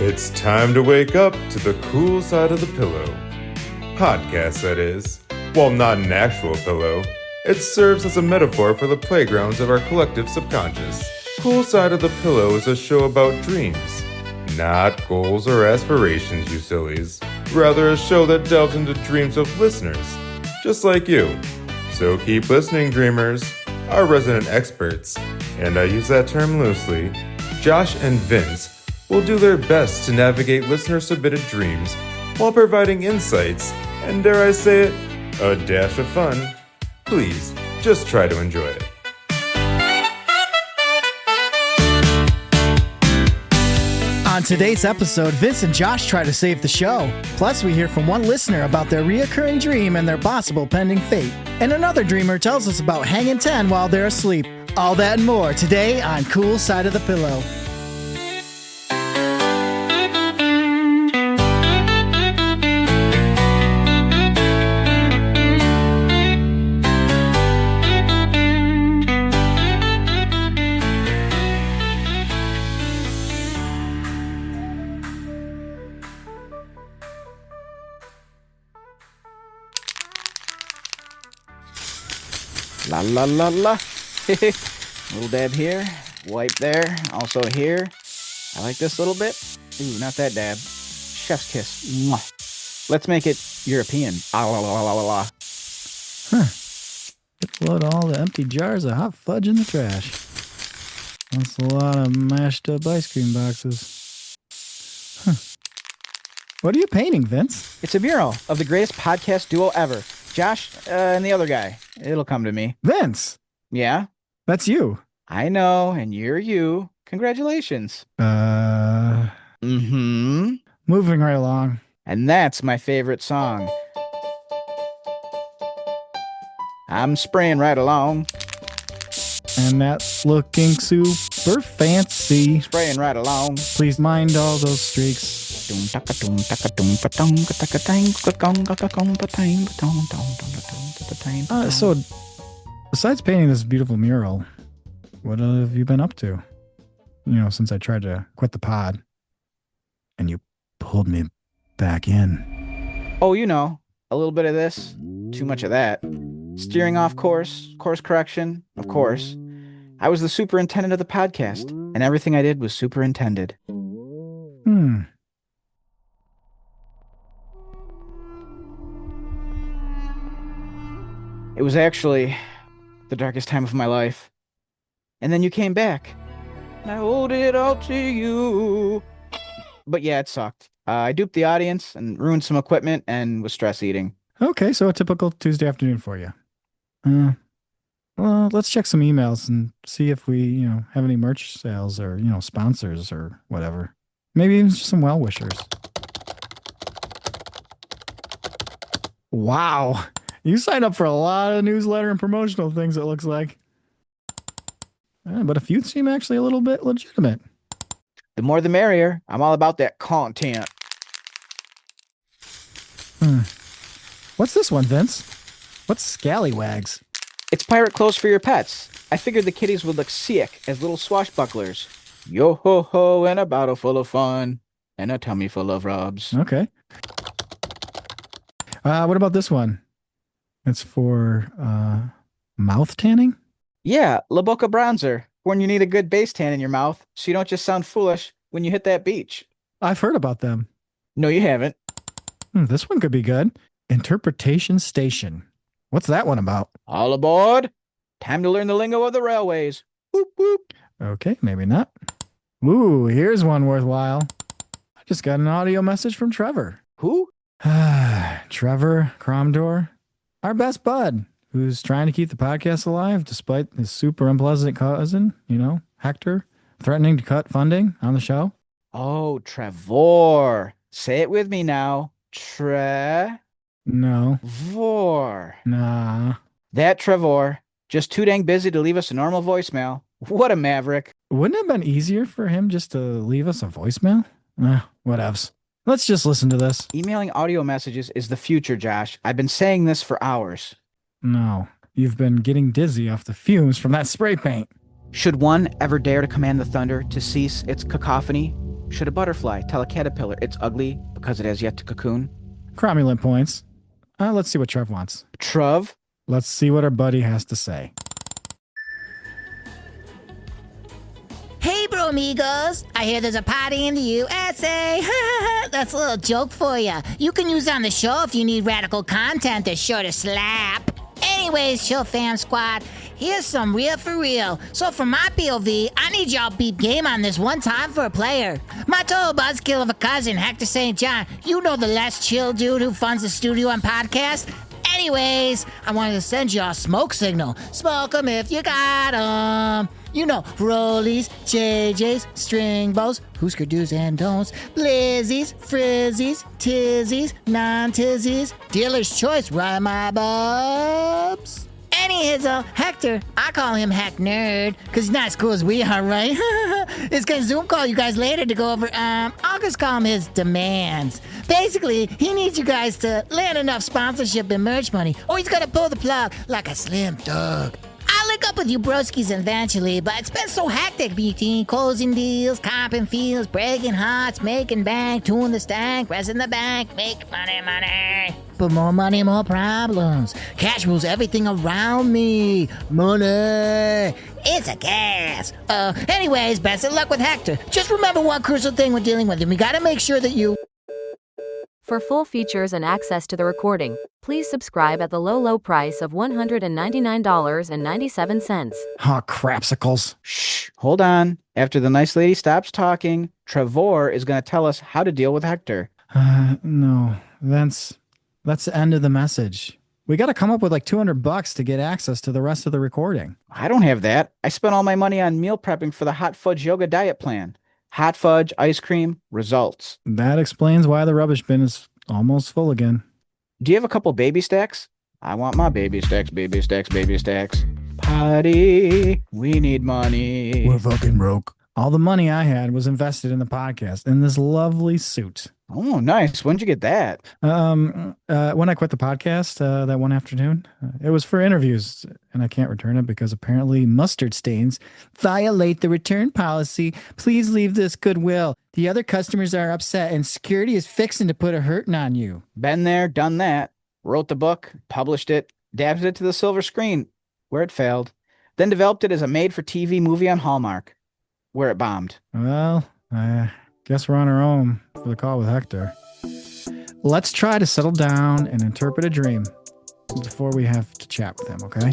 It's time to wake up to the cool side of the pillow. Podcast, that is. While not an actual pillow, it serves as a metaphor for the playgrounds of our collective subconscious. Cool Side of the Pillow is a show about dreams. Not goals or aspirations, you sillies. Rather a show that delves into dreams of listeners, just like you. So keep listening, dreamers. Our resident experts, and I use that term loosely, Josh and Vince, will do their best to navigate listener-submitted dreams while providing insights and, dare I say it, a dash of fun. Please, just try to enjoy it. On today's episode, Vince and Josh try to save the show. Plus, we hear from one listener about their reoccurring dream and their possible pending fate. And another dreamer tells us about hanging 10 while they're asleep. All that and more today on Cool Side of the Pillow. La la la la. Little dab here, wipe there, also here. I like this little bit. Ooh, not that dab. Chef's kiss. Mwah. Let's make it European. Ah, la la la la la. Huh. Let's load all the empty jars of hot fudge in the trash. That's a lot of mashed up ice cream boxes. Huh. What are you painting, Vince? It's a mural of the greatest podcast duo ever. Josh and the other guy. It'll come to me. Vince! Yeah? That's you. I know, and you're you. Congratulations. Moving right along. And that's my favorite song. I'm spraying right along. And that's looking super fancy. Spraying right along. Please mind all those streaks. So, besides painting this beautiful mural, what have you been up to? You know, since I tried to quit the pod and you pulled me back in. Oh, you know, a little bit of this, too much of that. Steering off course correction, of course. I was the superintendent of the podcast, and everything I did was superintended. It was actually the darkest time of my life. And then you came back. And I owed it all to you. But yeah, it sucked. I duped the audience and ruined some equipment and was stress eating. Okay, so a typical Tuesday afternoon for you. Well, let's check some emails and see if we, have any merch sales or, sponsors or whatever. Maybe even just some well-wishers. Wow. You signed up for a lot of newsletter and promotional things, it looks like. But a few seem actually a little bit legitimate. The more the merrier. I'm all about that content. What's this one, Vince? What's Scallywags? It's pirate clothes for your pets. I figured the kitties would look sick as little swashbucklers. Yo-ho-ho, and a bottle full of fun. And a tummy full of rubs. Okay. What about this one? It's for, mouth tanning? Yeah, La Boca Bronzer. When you need a good base tan in your mouth, so you don't just sound foolish when you hit that beach. I've heard about them. No, you haven't. This one could be good. Interpretation Station. What's that one about? All aboard. Time to learn the lingo of the railways. Whoop, whoop. Okay, maybe not. Ooh, here's one worthwhile. I just got an audio message from Trevor. Who? Trevor Cromdor, our best bud, who's trying to keep the podcast alive despite his super unpleasant cousin, Hector, threatening to cut funding on the show. Oh, Trevor. Say it with me now. No. Vor. Nah. That Trevor. Just too dang busy to leave us a normal voicemail. What a maverick. Wouldn't it have been easier for him just to leave us a voicemail? Whatevs. Let's just listen to this. Emailing audio messages is the future, Josh. I've been saying this for hours. No. You've been getting dizzy off the fumes from that spray paint. Should one ever dare to command the thunder to cease its cacophony, Should a butterfly tell a caterpillar it's ugly because it has yet to cocoon? Cromulent points. Let's see what Trev wants. Truv? Let's see what our buddy has to say. Hey, bro amigos. I hear there's a party in the USA. That's a little joke for you. You can use it on the show if you need radical content that's sure to slap. Anyways, chill fam squad, here's some real for real. So from my POV, I need y'all beat game on this one time for a player. My total buzzkill of a cousin, Hector St. John, you know, the less chill dude who funds the studio and podcast. Anyways, I wanted to send y'all a smoke signal. Smoke 'em if you got 'em. You know, rollies, JJs, string bows, Husker do's and don'ts, blizzies, frizzies, tizzies, non-tizzies, dealer's choice, right, my bubs? Any hizzo, Hector, I call him Heck Nerd, because he's not as cool as we are, right? He's gonna Zoom call you guys later to go over, I'll just call him his demands. Basically, he needs you guys to land enough sponsorship and merch money, or he's gonna pull the plug like a slim dog. I'll link up with you broskies eventually, but it's been so hectic between closing deals, comping fields, breaking hearts, making bank, tooling the stank, resting the bank, make money. But more money, more problems. Cash rules everything around me. Money. It's a gas. Anyways, best of luck with Hector. Just remember one crucial thing we're dealing with, and we gotta make sure that you... For full features and access to the recording, please subscribe at the low price of $199.97. Oh, crapsicles. Shh, hold on. After the nice lady stops talking, Trevor is going to tell us how to deal with Hector. No, that's the end of the message. We got to come up with like $200 to get access to the rest of the recording. I don't have that. I spent all my money on meal prepping for the hot fudge yoga diet plan. Hot fudge, ice cream, results. That explains why the rubbish bin is almost full again. Do you have a couple baby stacks? I want my baby stacks, baby stacks, baby stacks. Potty, we need money. We're fucking broke. All the money I had was invested in the podcast in this lovely suit. Oh, nice. When'd you get that? When I quit the podcast that one afternoon, it was for interviews, and I can't return it because apparently mustard stains violate the return policy. Please leave this Goodwill. The other customers are upset, and security is fixing to put a hurting on you. Been there, done that. Wrote the book, published it, dabbed it to the silver screen, where it failed. Then developed it as a made-for-TV movie on Hallmark, where it bombed. Well, I guess we're on our own for the call with Hector. Let's try to settle down and interpret a dream before we have to chat with him, okay?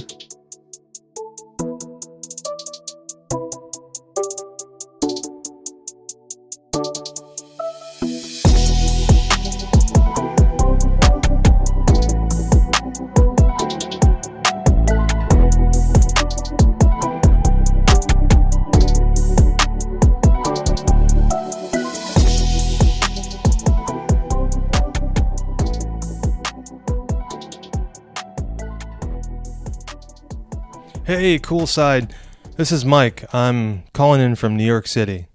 Hey, cool side. This is Mike. I'm calling in from New York City.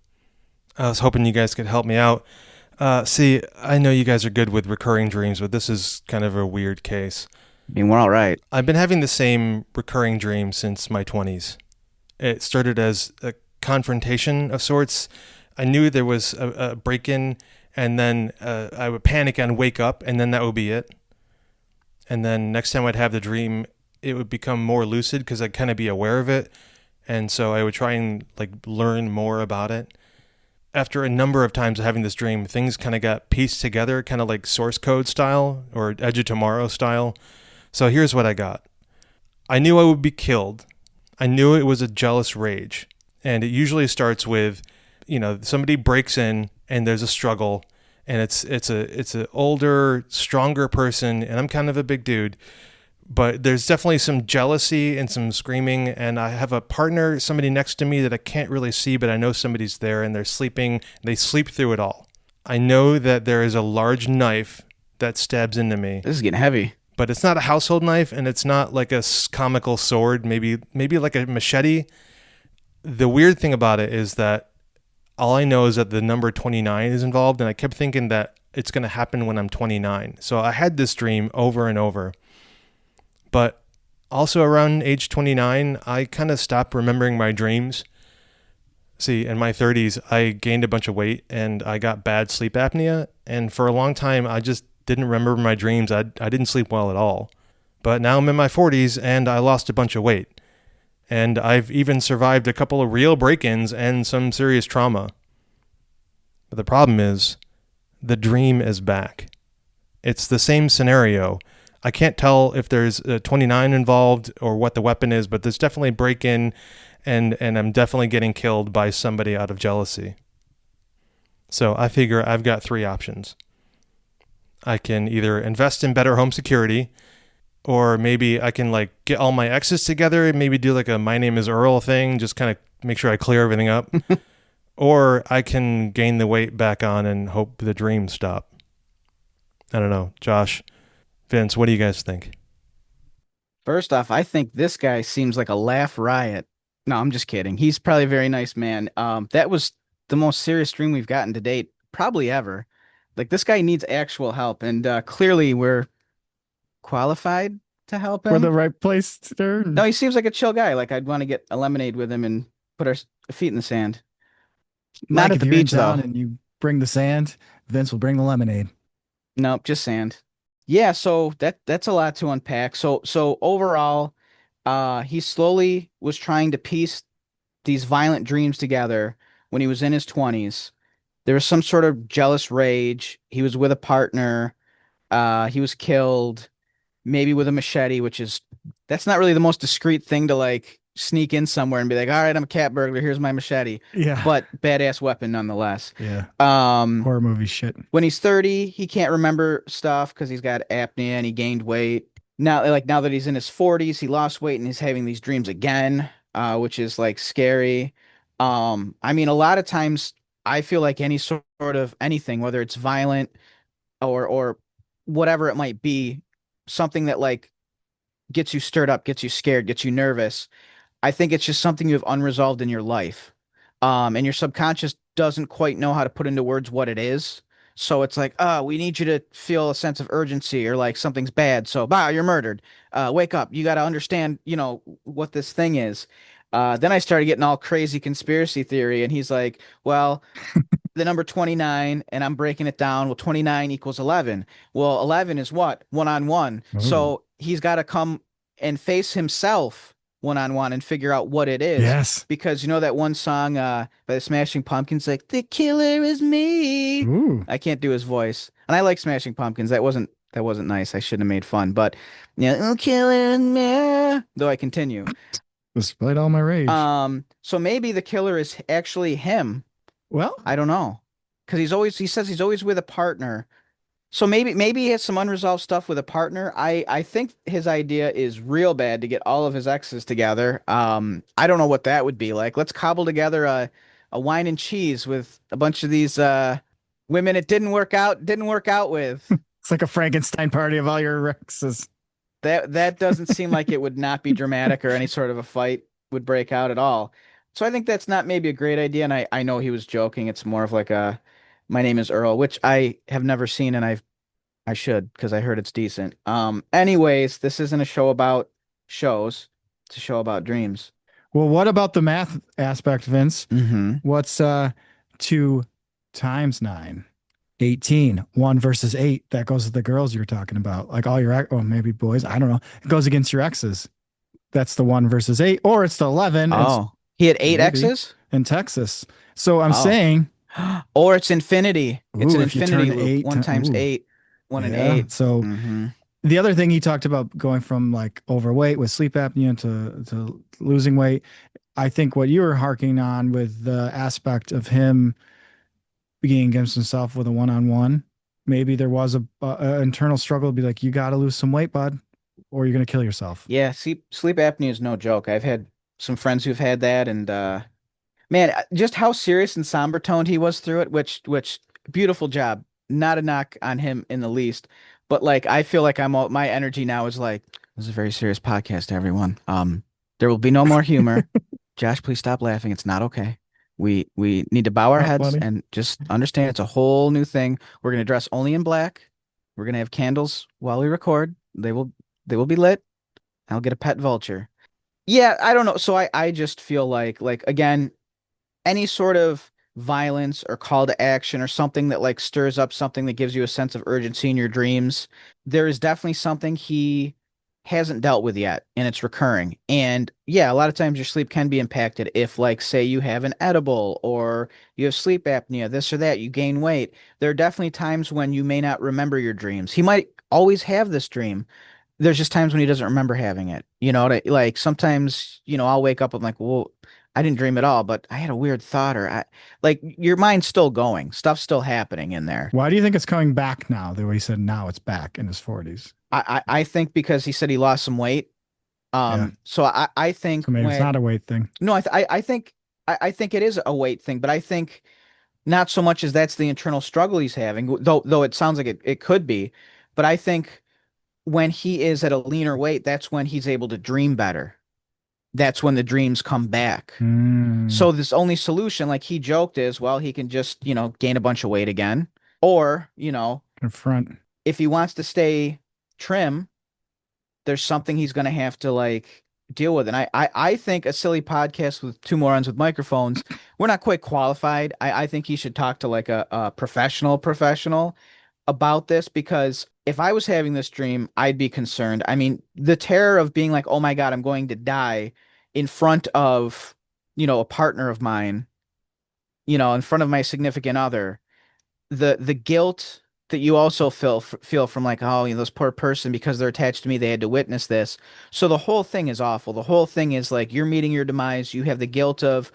I was hoping you guys could help me out. See, I know you guys are good with recurring dreams, but this is kind of a weird case. I mean, we're all right. I've been having the same recurring dream since my 20s. It started as a confrontation of sorts. I knew there was a break-in, and then I would panic and wake up, and then that would be it. And then next time I'd have the dream, it would become more lucid because I'd kind of be aware of it. And so I would try and learn more about it. After a number of times of having this dream, things kind of got pieced together, kind of like source code style or Edge of Tomorrow style. So here's what I got. I knew I would be killed. I knew it was a jealous rage. And it usually starts with, somebody breaks in and there's a struggle, and it's an older, stronger person, and I'm kind of a big dude. But there's definitely some jealousy and some screaming, and I have a partner, somebody next to me that I can't really see, but I know somebody's there, and they're sleeping. They sleep through it all. I know that there is a large knife that stabs into me. This is getting heavy. But it's not a household knife, and it's not like a comical sword, maybe like a machete. The weird thing about it is that all I know is that the number 29 is involved, and I kept thinking that it's going to happen when I'm 29. So I had this dream over and over. But also around age 29, I kind of stopped remembering my dreams. See, in my 30s, I gained a bunch of weight and I got bad sleep apnea. And for a long time, I just didn't remember my dreams. I didn't sleep well at all. But now I'm in my 40s and I lost a bunch of weight. And I've even survived a couple of real break-ins and some serious trauma. But the problem is, the dream is back. It's the same scenario. I can't tell if there's a 29 involved or what the weapon is, but there's definitely break-in, and I'm definitely getting killed by somebody out of jealousy. So I figure I've got 3 options. I can either invest in better home security, or maybe I can like get all my exes together and maybe do like a My Name is Earl thing, just kind of make sure I clear everything up. Or I can gain the weight back on and hope the dreams stop. I don't know. Josh, Vince, what do you guys think? First off, I think this guy seems like a laugh riot. No, I'm just kidding. He's probably a very nice man. That was the most serious dream we've gotten to date, probably ever. Like this guy needs actual help, and clearly we're qualified to help We're the him. right place to turn. No, he seems like a chill guy. Like I'd want to get a lemonade with him and put our feet in the sand. Not Mike, at if the you're in beach town though. and you bring the sand, Vince will bring the lemonade. Nope, just sand. Yeah, so that's a lot to unpack. So overall, he slowly was trying to piece these violent dreams together when he was in his 20s. There was some sort of jealous rage. He was with a partner. He was killed, maybe with a machete, which is that's not really the most discreet thing to like sneak in somewhere and be like, all right, I'm a cat burglar. Here's my machete. Yeah. But badass weapon nonetheless. Yeah. Um, Horror movie shit. when he's 30, he can't remember stuff because he's got apnea and he gained weight. Now that he's in his 40s, he lost weight and he's having these dreams again, which is like scary. I mean, a lot of times I feel like any sort of anything, whether it's violent or whatever it might be, something that like gets you stirred up, gets you scared, gets you nervous. I think it's just something you have unresolved in your life. And your subconscious doesn't quite know how to put into words what it is. So it's like, oh, we need you to feel a sense of urgency or like something's bad. So, bah, you're murdered. Wake up. You got to understand, what this thing is. Then I started getting all crazy conspiracy theory. And he's like, well, the number 29 and I'm breaking it down. Well, 29 equals 11. Well, 11 is what? One on one. Ooh. So he's got to come and face himself one on one and figure out what it is. Yes. Because you know that one song by the Smashing Pumpkins, like the killer is me. Ooh. I can't do his voice. And I like Smashing Pumpkins. That wasn't nice. I shouldn't have made fun. But yeah, oh, killer is me. Though I continue. Displayed all my rage. So maybe the killer is actually him. Well, I don't know. Because he says he's always with a partner. So maybe he has some unresolved stuff with a partner. I think his idea is real bad to get all of his exes together. I don't know what that would be like. Let's cobble together a wine and cheese with a bunch of these women it didn't work out with. it's like a Frankenstein party of all your exes. That doesn't seem like it would not be dramatic or any sort of a fight would break out at all. So I think that's not maybe a great idea. And I know he was joking. It's more of like a My Name is Earl, which I have never seen and I should because I heard it's decent. Anyways, this isn't a show about shows. It's a show about dreams. Well, what about the math aspect, Vince? Mm-hmm. What's 2 times 9? 18. 1 versus 8. That goes to the girls you were talking about. Like all your, or maybe boys. I don't know. It goes against your exes. That's the 1 versus 8. Or it's the 11. Oh, he had eight maybe X's? in Texas. So I'm Oh. saying, Or it's infinity. It's an ooh, if you infinity turn loop. 8 1 times ooh. 8. 1 and Yeah, 8. So Mm-hmm. the other thing he talked about going from like overweight with sleep apnea to losing weight. I think what you were harking on with the aspect of him being against himself with a one-on-one, maybe there was a internal struggle to be like, you got to lose some weight, bud, or you're going to kill yourself. Yeah, sleep apnea is no joke. I've had some friends who've had that, and man, just how serious and somber toned he was through it, which beautiful job. Not a knock on him in the least, but like I feel like my energy now is like this is a very serious podcast, everyone. There will be no more humor. Josh, please stop laughing. It's not okay. We need to bow our Not heads funny. and just understand it's a whole new thing. We're gonna dress only in black. We're gonna have candles while we record. They will be lit. I'll get a pet vulture. Yeah, I don't know. So I just feel like again, any sort of violence or call to action or something that like stirs up something that gives you a sense of urgency in your dreams, there is definitely something he hasn't dealt with yet and it's recurring. And yeah, a lot of times your sleep can be impacted if like say you have an edible or you have sleep apnea, this or that, you gain weight. There are definitely times when you may not remember your dreams. He might always have this dream. There's just times when he doesn't remember having it. Like sometimes, I'll wake up, I'm like, well, I didn't dream at all, but I had a weird thought like your mind's still going, stuff's still happening in there. Why do you think it's coming back now? The way he said now it's back in his 40s. I think because he said he lost some weight. Yeah. So I think So maybe it's not a weight thing. no, I think it is a weight thing, but I think not so much as that's the internal struggle he's having, though it sounds like it could be, but I think when he is at a leaner weight, that's when he's able to dream better. That's when the dreams come back. So this only solution, like he joked, is, well, he can just, gain a bunch of weight again. Or, Confront. if he wants to stay trim, there's something he's going to have to like deal with. And I think a silly podcast with two morons with microphones, we're not quite qualified. I think he should talk to like a professional about this, because if I was having this dream, I'd be concerned. I mean, the terror of being like, oh my God, I'm going to die in front of, a partner of mine, in front of my significant other, the guilt that you also feel from like, oh, this poor person, because they're attached to me, they had to witness this. So the whole thing is awful. The whole thing is like you're meeting your demise. You have the guilt of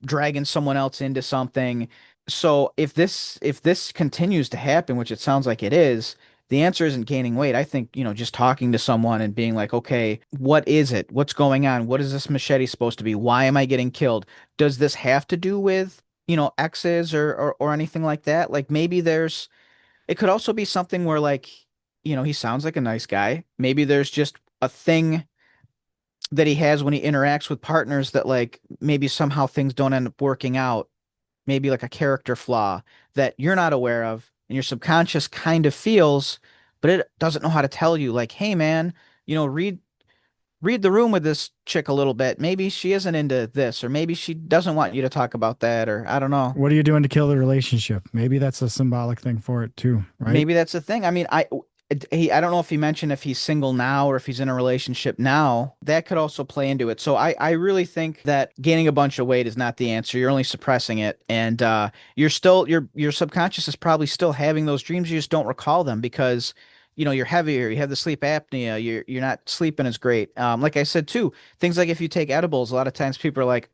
dragging someone else into something. So if this continues to happen, which it sounds like it is, the answer isn't gaining weight. I think, just talking to someone and being like, okay, what is it? What's going on? What is this machete supposed to be? Why am I getting killed? Does this have to do with, exes or anything like that? Like maybe it could also be something where like, he sounds like a nice guy. Maybe there's just a thing that he has when he interacts with partners that like maybe somehow things don't end up working out. Maybe like a character flaw that you're not aware of and your subconscious kind of feels, but it doesn't know how to tell you like, hey man, read the room with this chick a little bit. Maybe she isn't into this, or maybe she doesn't want you to talk about that, or I don't know. What are you doing to kill the relationship? Maybe that's a symbolic thing for it too, right? Maybe that's the thing. I mean, I don't know if he mentioned if he's single now or if he's in a relationship now. That could also play into it. So I really think that gaining a bunch of weight is not the answer. You're only suppressing it, and you're still your subconscious is probably still having those dreams. You just don't recall them because you're heavier, you have the sleep apnea, you're not sleeping as great. Like I said too, things like if you take edibles, a lot of times people are like,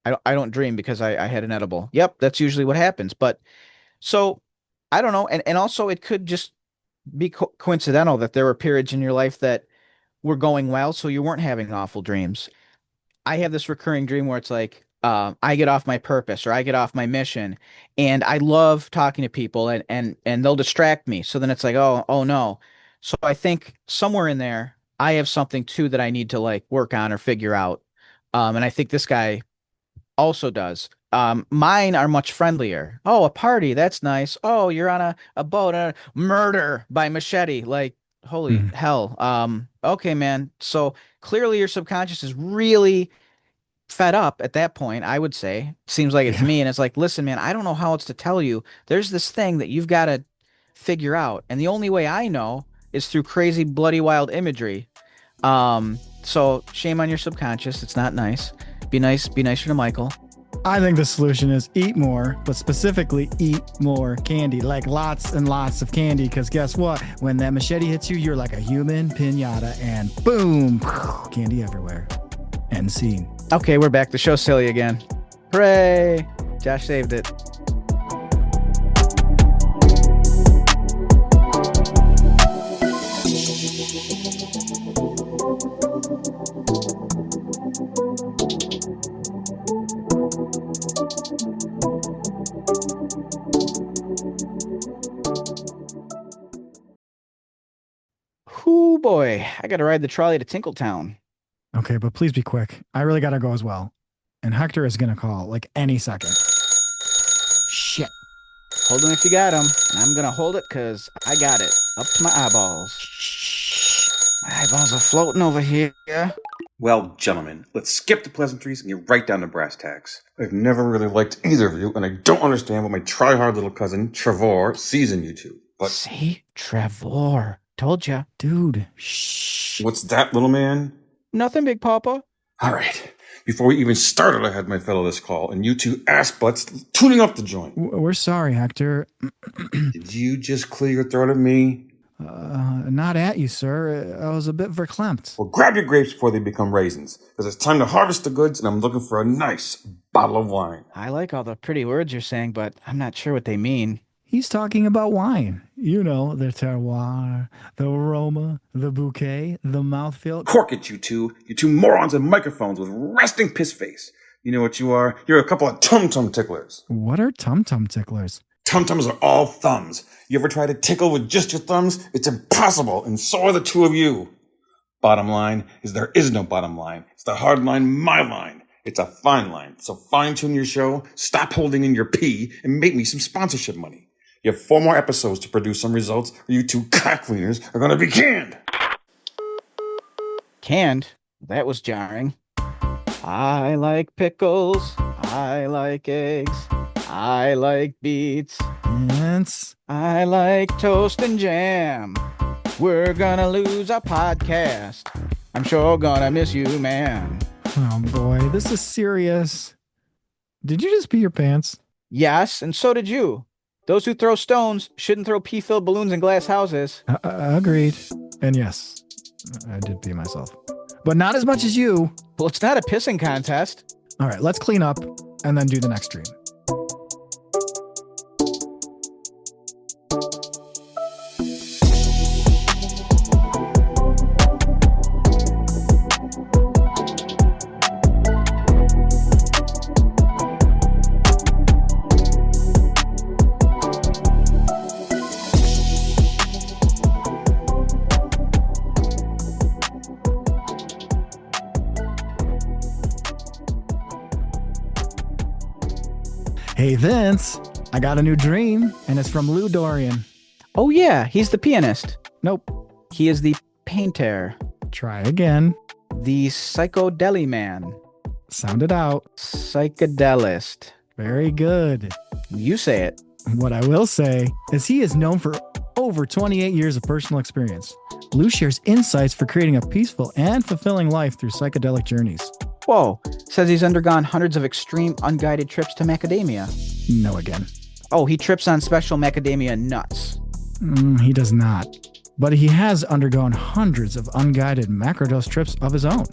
I don't dream because I had an edible. Yep, that's usually what happens. But so I don't know, and also it could just be coincidental that there were periods in your life that were going well, so you weren't having awful dreams. I have this recurring dream where it's like, I get off my purpose or I get off my mission, and I love talking to people, and they'll distract me. So then it's like, oh no. So I think somewhere in there, I have something too that I need to like work on or figure out. And I think this guy also does. Mine are much friendlier. Oh, a party, that's nice. Oh, you're on a boat, murder by machete. Like, holy hell. Okay, man. So clearly your subconscious is really fed up at that point, I would say. Seems like it to me. And it's like, listen, man, I don't know how else to tell you. There's this thing that you've got to figure out. And the only way I know is through crazy, bloody, wild imagery. So shame on your subconscious. It's not nice. Be nicer to Michael. I think the solution is eat more, but specifically eat more candy, like lots and lots of candy. Because guess what? When that machete hits you, you're like a human pinata, and boom, candy everywhere. End scene. Okay, we're back. The show's silly again. Hooray! Josh saved it. Ooh, boy. I got to ride the trolley to Tinkletown. Okay, but please be quick. I really gotta go as well. And Hector is gonna call, like, any second. Shit. Hold him if you got him. And I'm gonna hold it because I got it. Up to my eyeballs. My eyeballs are floating over here. Well, gentlemen, let's skip the pleasantries and get right down to brass tacks. I've never really liked either of you, and I don't understand what my try-hard little cousin, Trevor, sees in you two. But See? Trevor. Told ya. Dude, shh. what's that, little man? Nothing, Big Papa. All right. Before we even started, I had my fellow this call, and you two ass-butts tuning up the joint. We're sorry, Hector. Did you just clear your throat at me? Not at you, sir. I was a bit verklempt. Well, grab your grapes before they become raisins, because it's time to harvest the goods, and I'm looking for a nice bottle of wine. I like all the pretty words you're saying, but I'm not sure what they mean. He's talking about wine. You know, the terroir, the aroma, the bouquet, the mouthfeel. Cork it, you two morons in microphones with resting piss face. You know what you are? You're a couple of tum-tum ticklers. What are tum-tum ticklers? Tum-tums are all thumbs. You ever try to tickle with just your thumbs? It's impossible, and so are the two of you. Bottom line is there is no bottom line. It's the hard line, my line. It's a fine line. So fine-tune your show, stop holding in your pee, and make me some sponsorship money. You have 4 more episodes to produce some results, or you two cock cleaners are going to be canned. Canned? That was jarring. I like pickles. I like eggs. I like beets. Vince. I like toast and jam. We're gonna lose our podcast. I'm sure gonna miss you, man. Oh boy, this is serious. Did you just pee your pants? Yes, and so did you. Those who throw stones shouldn't throw pee-filled balloons in glass houses. Agreed. And yes, I did pee myself. But not as much as you. Well, it's not a pissing contest. All right, let's clean up and then do the next dream. Hey, Vince, I got a new dream, and it's from Lou Dorian. Oh yeah, he's the pianist. Nope. He is the painter. Try again. The psychodeli man. Sound it out. Psychedelist. Very good. You say it. What I will say is he is known for over 28 years of personal experience. Lou shares insights for creating a peaceful and fulfilling life through psychedelic journeys. Whoa, says he's undergone hundreds of extreme unguided trips to macadamia. No again. Oh, he trips on special macadamia nuts. He does not. But he has undergone hundreds of unguided macrodose trips of his own.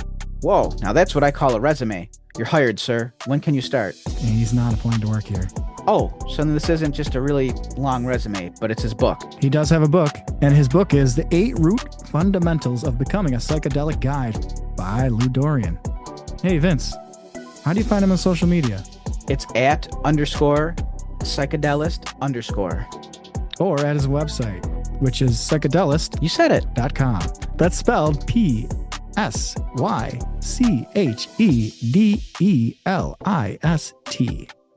Whoa, now that's what I call a resume. You're hired, sir. When can you start? He's not applying to work here. Oh, so then this isn't just a really long resume, but it's his book. He does have a book, and his book is The 8 Root Fundamentals of Becoming a Psychedelic Guide by Lou Dorian. Hey, Vince, how do you find him on social media? It's @_psychedelist_. Or at his website, which is psychedelist.com. You said it. That's spelled Psychedelist.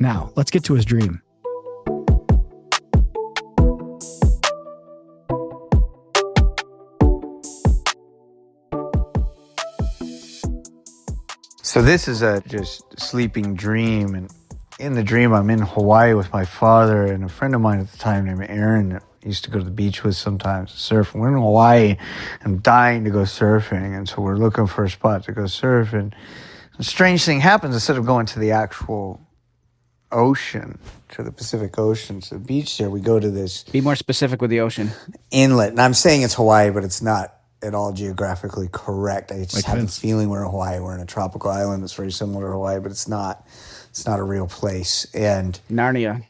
Now, let's get to his dream. So this is a just sleeping dream, and in the dream I'm in Hawaii with my father and a friend of mine at the time named Aaron that I used to go to the beach with sometimes to surf. We're in Hawaii. I'm dying to go surfing, and so we're looking for a spot to go surf, and a strange thing happens. Instead of going to the actual ocean, to the Pacific Ocean, to the beach there, we go to this... Be more specific with the ocean. ...inlet. And I'm saying it's Hawaii, but it's not at all geographically correct. I just Like have Vince. the feeling we're in Hawaii. We're in a tropical island that's very similar to Hawaii, but it's not a real place. And Narnia.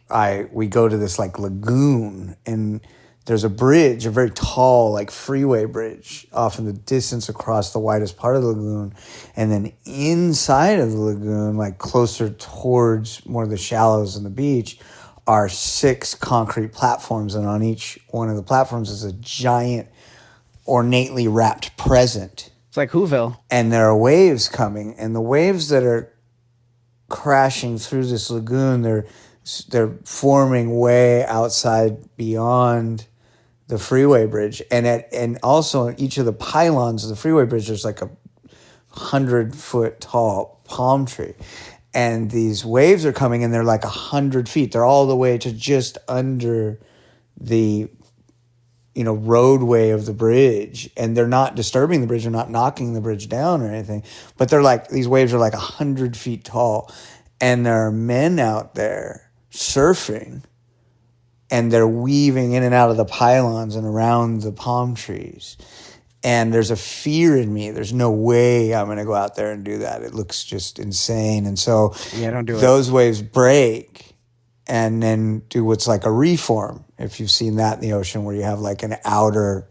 we go to this like lagoon, and there's a bridge, a very tall like freeway bridge off in the distance across the widest part of the lagoon. And then inside of the lagoon, like closer towards more of the shallows and the beach, are 6 concrete platforms. And on each one of the platforms is a giant ornately wrapped present. It's like Whoville. And there are waves coming, and the waves that are crashing through this lagoon, they're forming way outside beyond the freeway bridge. And also on each of the pylons of the freeway bridge, there's like a 100-foot tall palm tree. And these waves are coming and they're like 100 feet. They're all the way to just under the roadway of the bridge, and they're not disturbing the bridge. They're not knocking the bridge down or anything, but they're like, these waves are like 100 feet tall, and there are men out there surfing, and they're weaving in and out of the pylons and around the palm trees. And there's a fear in me. There's no way I'm going to go out there and do that. It looks just insane. And so don't do it. those waves break and then do what's like a reform. If you've seen that in the ocean, where you have like an outer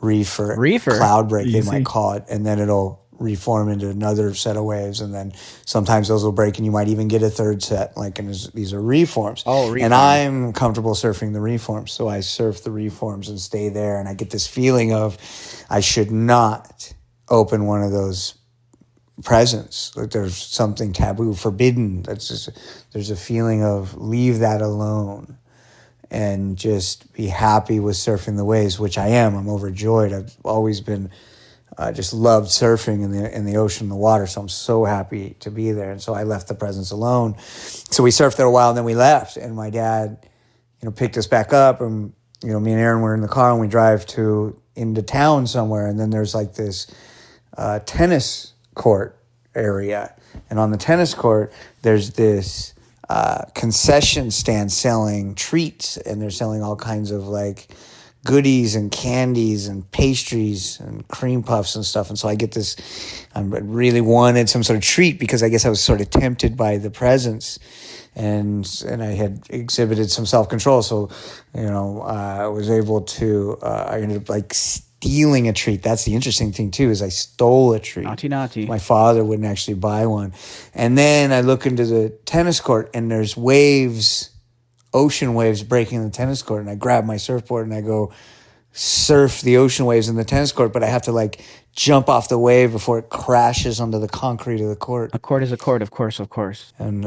reef or cloud break, they might call it, and then it'll reform into another set of waves, and then sometimes those will break, and you might even get a third set. And these are reforms. And I'm comfortable surfing the reforms, so I surf the reforms and stay there, and I get this feeling of I should not open one of those presents. Like there's something taboo, forbidden. There's a feeling of leave that alone and just be happy with surfing the waves, which I am. I'm overjoyed. I've always been just loved surfing in the ocean, the water. So I'm so happy to be there. And so I left the presents alone. So we surfed there a while, and then we left. And my dad, picked us back up, and me and Aaron were in the car, and we drive into town somewhere. And then there's like this tennis court area, and on the tennis court there's this concession stand selling treats, and they're selling all kinds of like goodies and candies and pastries and cream puffs and stuff. And so I get this, I really wanted some sort of treat because I guess I was sort of tempted by the presents, and I had exhibited some self-control. So, I was able to, I ended up like stealing a treat. That's the interesting thing too, is I stole a treat. Naughty. My father wouldn't actually buy one. And then I look into the tennis court, and there's waves, ocean waves breaking the tennis court, and I grab my surfboard and I go surf the ocean waves in the tennis court, but I have to like jump off the wave before it crashes onto the concrete of the court. A court is a court, of course. And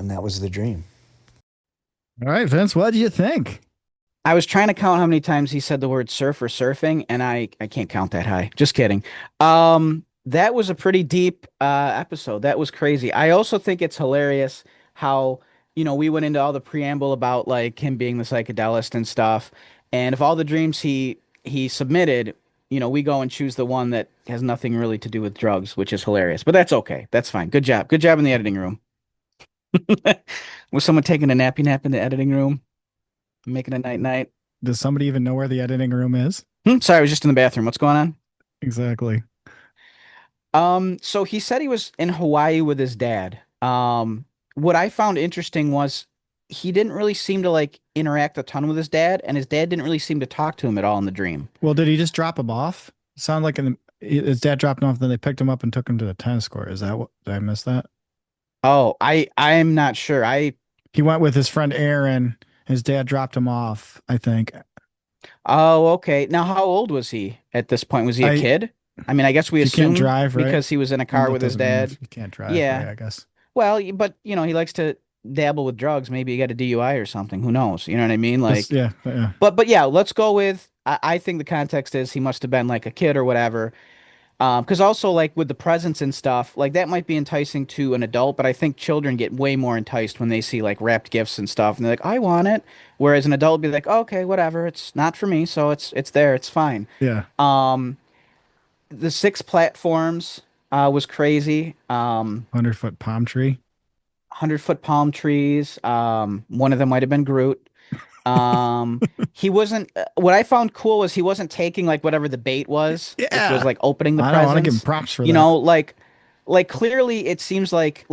that was the dream. All right, Vince, what do you think? I was trying to count how many times he said the word surf or surfing, and I can't count that high. Just kidding. That was a pretty deep episode. That was crazy. I also think it's hilarious how, we went into all the preamble about like him being the psychedelist and stuff. And of all the dreams he submitted, we go and choose the one that has nothing really to do with drugs, which is hilarious. But that's okay. That's fine. Good job. Good job in the editing room. Was someone taking a nappy nap in the editing room? Making a night-night? Does somebody even know where the editing room is? Sorry, I was just in the bathroom. What's going on? Exactly. So he said he was in Hawaii with his dad. What I found interesting was he didn't really seem to like interact a ton with his dad, and his dad didn't really seem to talk to him at all in the dream. Well, did he just drop him off? It sounded like his dad dropped him off, then they picked him up and took him to the tennis court. Is that what, did I miss that? Oh, I'm not sure. He went with his friend Aaron. His dad dropped him off, I think. Oh, okay. Now, how old was he at this point? Was he a kid? I mean, I guess we assume can't drive, right? because he was in a car with his dad. He can't drive, Yeah. right, I guess. Well, but he likes to dabble with drugs. Maybe he got a DUI or something. Who knows? You know what I mean? Like, yeah. But yeah, let's go with. I think the context is he must have been like a kid or whatever. Because also like with the presents and stuff, like that might be enticing to an adult, but I think children get way more enticed when they see like wrapped gifts and stuff, and they're like, I want it. Whereas an adult would be like, oh, okay, whatever, it's not for me, so it's there, it's fine. Yeah. The 6 platforms was crazy. 100-foot palm tree. 100-foot palm trees. One of them might have been Groot. He wasn't. What I found cool was he wasn't taking like whatever the bait was, which was like opening the presents. I don't want to give him props for that. Like clearly it seems like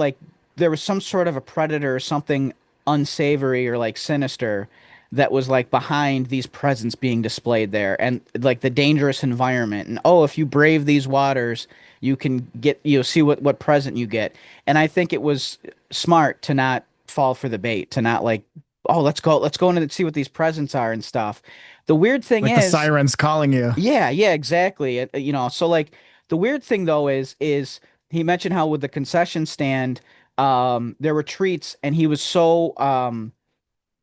there was some sort of a predator or something unsavory or like sinister that was like behind these presents being displayed there, and like the dangerous environment, and if you brave these waters, you can get see what present you get. And I think it was smart to not fall for the bait, to not like, oh, let's go in and see what these presents are and stuff. The weird thing like is the sirens calling you. Yeah, exactly. So like the weird thing though is he mentioned how with the concession stand, there were treats, and he was so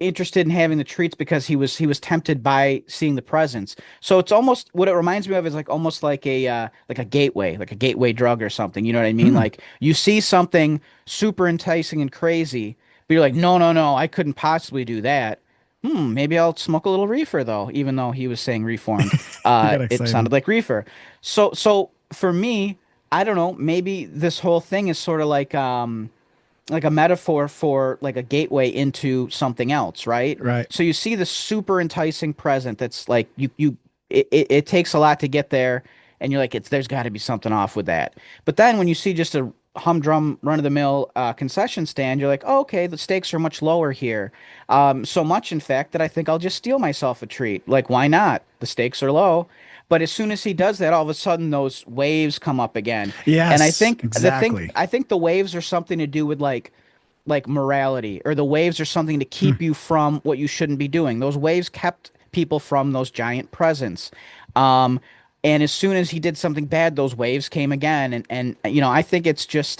interested in having the treats because he was tempted by seeing the presents. So it's almost what it reminds me of is like almost like a gateway drug or something. You know what I mean? Hmm. Like you see something super enticing and crazy, but you're like, no, no, no, I couldn't possibly do that. Maybe I'll smoke a little reefer though, even though he was saying reformed. You got It excited. sounded like reefer. So for me, I don't know, maybe this whole thing is sort of like a metaphor for like a gateway into something else, right? Right. So you see the super enticing present that's like it takes a lot to get there, and you're like, it's there's got to be something off with that. But then when you see just a humdrum run of the mill concession stand, you're like, oh, okay, the stakes are much lower here. So much in fact that I think I'll just steal myself a treat. Like, why not? The stakes are low. But as soon as he does that, all of a sudden those waves come up again. And Yes, exactly. I think the waves are something to do with like morality, or the waves are something to Hmm. keep you from what you shouldn't be doing. Those waves kept people from those giant presents. Um, and as soon as he did something bad, those waves came again. And I think it's just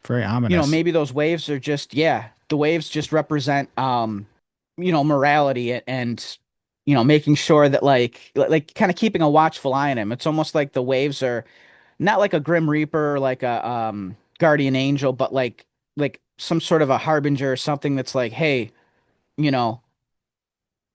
Very ominous. maybe those waves are just, yeah, the waves just represent morality and making sure that like kind of keeping a watchful eye on him. It's almost like the waves are not like a Grim Reaper or like a guardian angel, but like some sort of a harbinger or something that's like, hey, you know,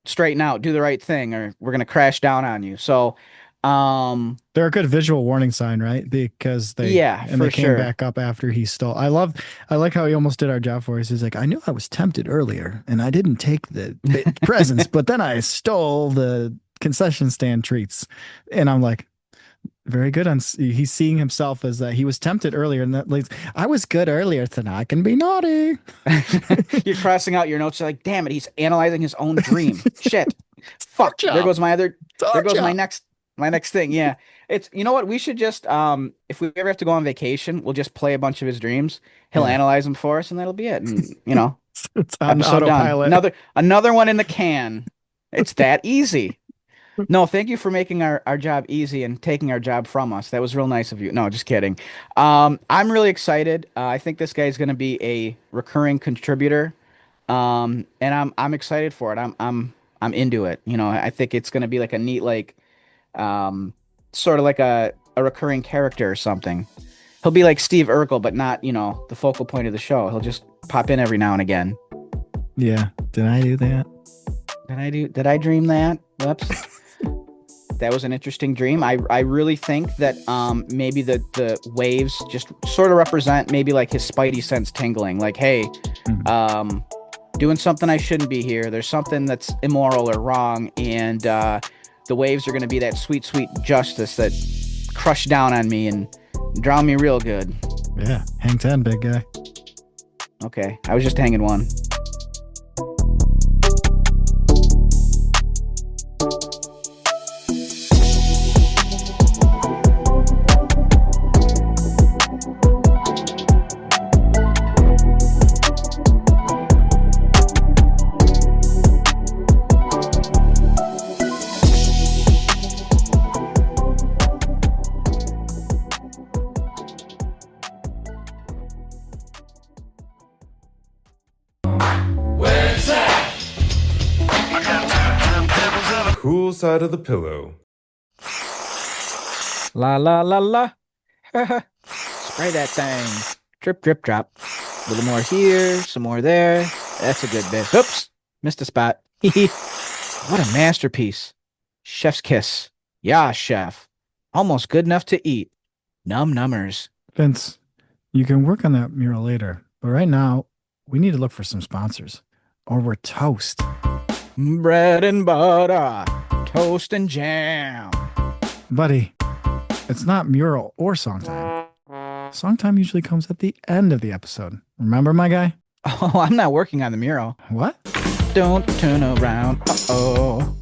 straighten out, do the right thing, or we're gonna crash down on you. So, They're a good visual warning sign, right? Because yeah, they for came sure. back up after he stole. I like how he almost did our job for us. He's like, I knew I was tempted earlier, and I didn't take the presents, but then I stole the concession stand treats, and I'm like, very good. He's seeing himself as he was tempted earlier, and that leads. I was good earlier, so now I can be naughty. You're crossing out your notes. You're like, damn it, he's analyzing his own dream. Shit. Our Fuck. There job. goes my other. It's There our goes job. my next thing. Yeah. It's you know what? We should just if we ever have to go on vacation, we'll just play a bunch of his dreams. He'll Yeah, analyze them for us, and that'll be it. And it's on I'm so done. autopilot. Another one in the can. It's that easy. No, thank you for making our job easy and taking our job from us. That was real nice of you. No, just kidding. I'm really excited. I think this guy's going to be a recurring contributor. And I'm excited for it. I'm into it. I think it's going to be like a neat um sort of like a recurring character or something. He'll be like Steve Urkel, but not, the focal point of the show. He'll just pop in every now and again. Yeah. Did I do that? Did I dream that? Whoops. That was an interesting dream. I really think that maybe the waves just sort of represent maybe like his spidey sense tingling. Like, hey, Mhm. doing something I shouldn't be here. There's something that's immoral or wrong, and the waves are going to be that sweet, sweet justice that crush down on me and drown me real good. Yeah. Hang 10, big guy. Okay, I was just hanging one. Cool side of the pillow. La la la la. Spray that thing. Drip, drip, drop. A little more here, some more there. That's a good bit. Oops, missed a spot. What a masterpiece. Chef's kiss. Yeah, chef. Almost good enough to eat. Num numbers. Vince, you can work on that mural later, but right now we need to look for some sponsors, or we're toast. Bread and butter. Toast and jam. Buddy, it's not mural or song time. Song time usually comes at the end of the episode. Remember, my guy? Oh, I'm not working on the mural. What? Don't turn around. Uh-oh.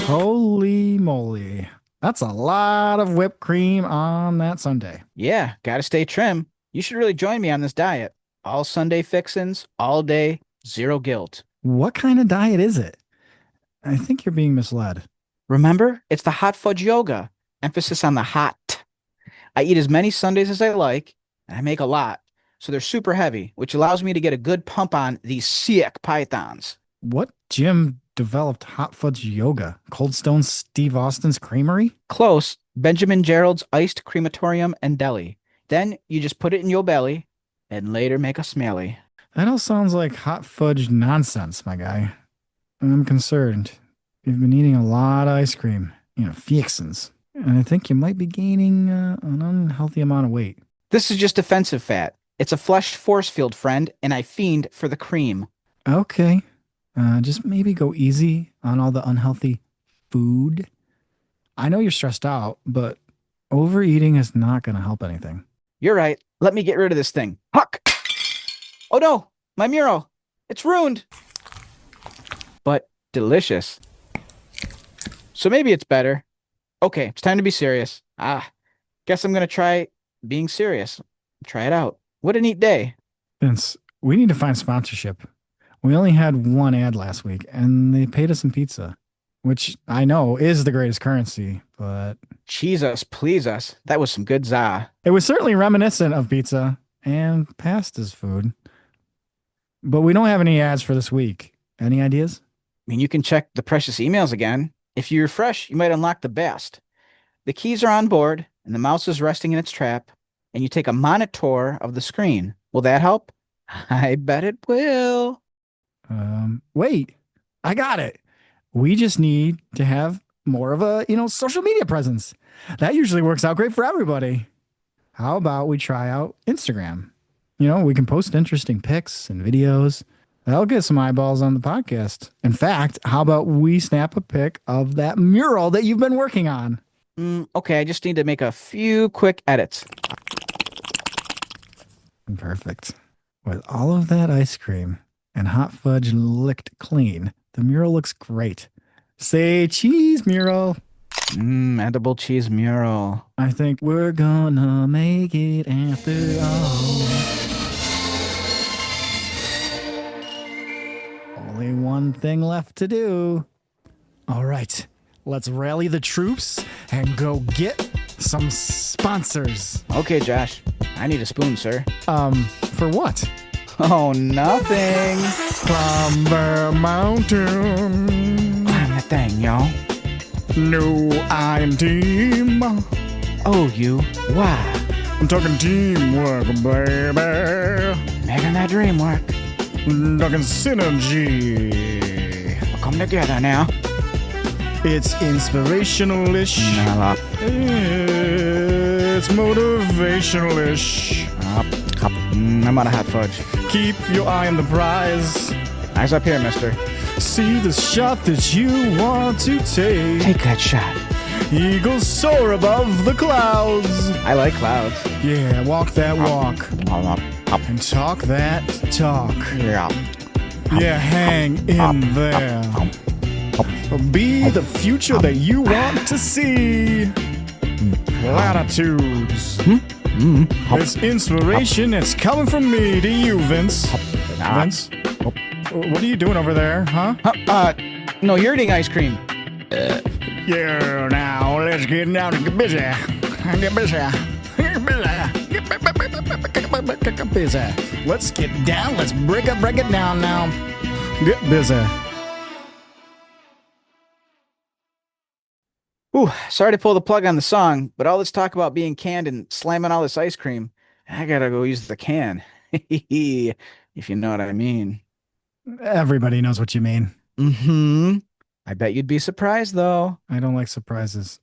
Holy moly. That's a lot of whipped cream on that Sunday. Yeah, gotta stay trim. You should really join me on this diet. All Sunday fixins, all day, zero guilt. What kind of diet is it? I think you're being misled. Remember, it's the hot fudge yoga. Emphasis on the hot. I eat as many Sundays as I like, and I make a lot. so they're super heavy, which allows me to get a good pump on these sick pythons. What gym developed hot fudge yoga? Cold Stone Steve Austin's Creamery? Close, Benjamin Gerald's Iced Crematorium and Deli. Then you just put it in your belly and later make a smelly. That all sounds like hot fudge nonsense, my guy. I'm concerned. You've been eating a lot of ice cream, fixins. And I think you might be gaining an unhealthy amount of weight. This is just defensive fat. It's a flesh force field, friend, and I fiend for the cream. Okay. Just maybe go easy on all the unhealthy food. I know you're stressed out, but overeating is not going to help anything. You're right. Let me get rid of this thing. Huck! Oh no, my mural. It's ruined. But delicious. So maybe it's better. Okay, it's time to be serious. Guess I'm going to try being serious. Try it out. What a neat day. Vince, we need to find sponsorship. We only had one ad last week, and they paid us in pizza, which I know is the greatest currency, but... Cheese us, please us. That was some good za. It was certainly reminiscent of pizza and past as food. But we don't have any ads for this week. Any ideas? I mean, you can check the precious emails again. If you refresh, you might unlock the best. The keys are on board, and the mouse is resting in its trap, and you take a monitor of the screen. Will that help? I bet it will. Wait, I got it. We just need to have more of a, social media presence. That usually works out great for everybody. How about we try out Instagram? We can post interesting pics and videos. That'll get some eyeballs on the podcast. In fact, how about we snap a pic of that mural that you've been working on? Okay, I just need to make a few quick edits. Perfect. With all of that ice cream and hot fudge licked clean, the mural looks great. Say cheese mural. Edible cheese mural. I think we're gonna make it after all. Only one thing left to do. All right, let's rally the troops and go get some sponsors. Okay, Josh. I need a spoon, sir. For what? Oh, nothing. Climber Mountain. Climb that thing, y'all. No, I'm team. Oh, you. Why? I'm talking teamwork, baby. Making that dream work. Talking synergy. We'll come together now. It's inspirational-ish. It's motivational-ish. I'm out of hot fudge. Keep your eye on the prize. Eyes up here, mister. See the shot that you want to take. Take that shot. Eagles soar above the clouds. I like clouds. Yeah, walk that walk. And talk that talk. Yeah, hang in there. Be the future that you want to see. Latitudes. It's inspiration. It's coming from me to you, Vince. Vince? What are you doing over there, huh? No, you're eating ice cream. Yeah, now let's get down and get busy. Get busy. Get busy. Let's get down. Let's break it down now. Get busy. Ooh, sorry to pull the plug on the song, but all this talk about being canned and slamming all this ice cream, I gotta go use the can. If you know what I mean. Everybody knows what you mean. I bet you'd be surprised, though. I don't like surprises.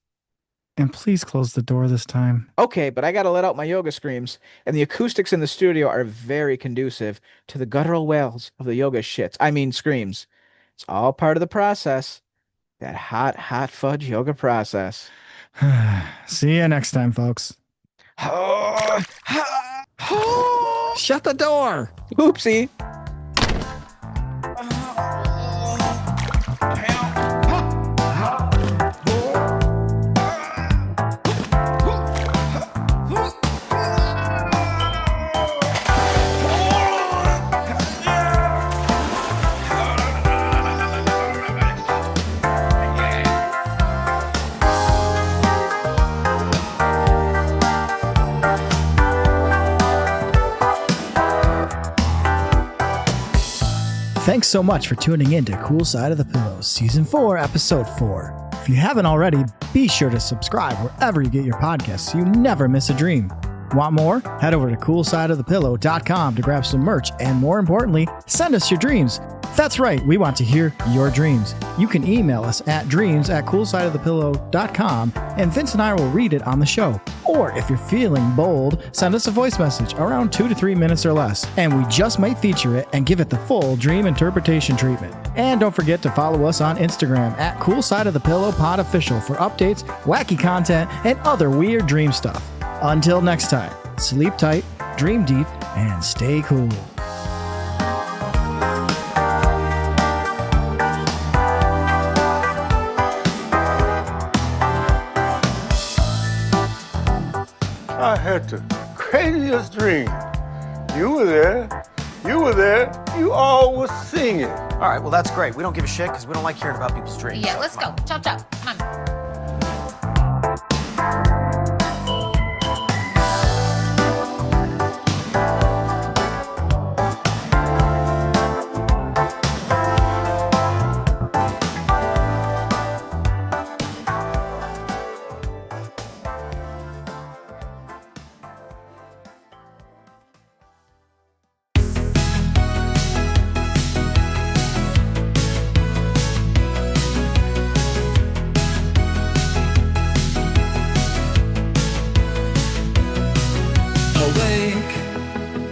And please close the door this time. Okay, but I gotta let out my yoga screams, and the acoustics in the studio are very conducive to the guttural wails of the yoga shits. I mean, screams. It's all part of the process. That hot fudge yoga process. See you next time, folks. Shut the door. Oopsie. Thanks so much for tuning in to Cool Side of the Pillow, Season 4, Episode 4. If you haven't already, be sure to subscribe wherever you get your podcasts so you never miss a dream. Want more? Head over to coolsideofthepillow.com to grab some merch and, more importantly, send us your dreams. That's right, we want to hear your dreams. You can email us at dreams@coolsideofthepillow.com and Vince and I will read it on the show. Or if you're feeling bold, send us a voice message around 2 to 3 minutes or less, and we just might feature it and give it the full dream interpretation treatment. And don't forget to follow us on Instagram at CoolSideOfThePillowPodOfficial for updates, wacky content, and other weird dream stuff. Until next time, sleep tight, dream deep, and stay cool. I had the craziest dream. You were there. You all were singing. All right, well, that's great. We don't give a shit because we don't like hearing about people's dreams. Yeah, let's go. Chop, chop. Come on.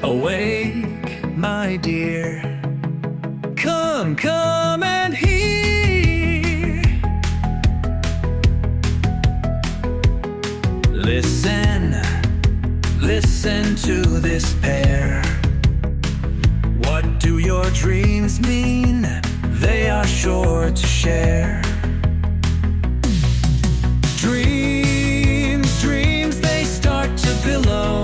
Awake, my dear. Come and hear. Listen to this pair. What do your dreams mean? They are sure to share. Dreams, they start to billow.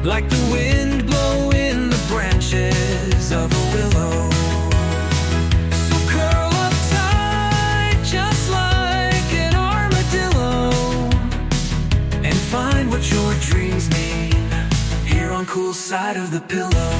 Like the wind blowing the branches of a willow. So curl up tight, just like an armadillo, and find what your dreams mean here on Cool Side of the Pillow.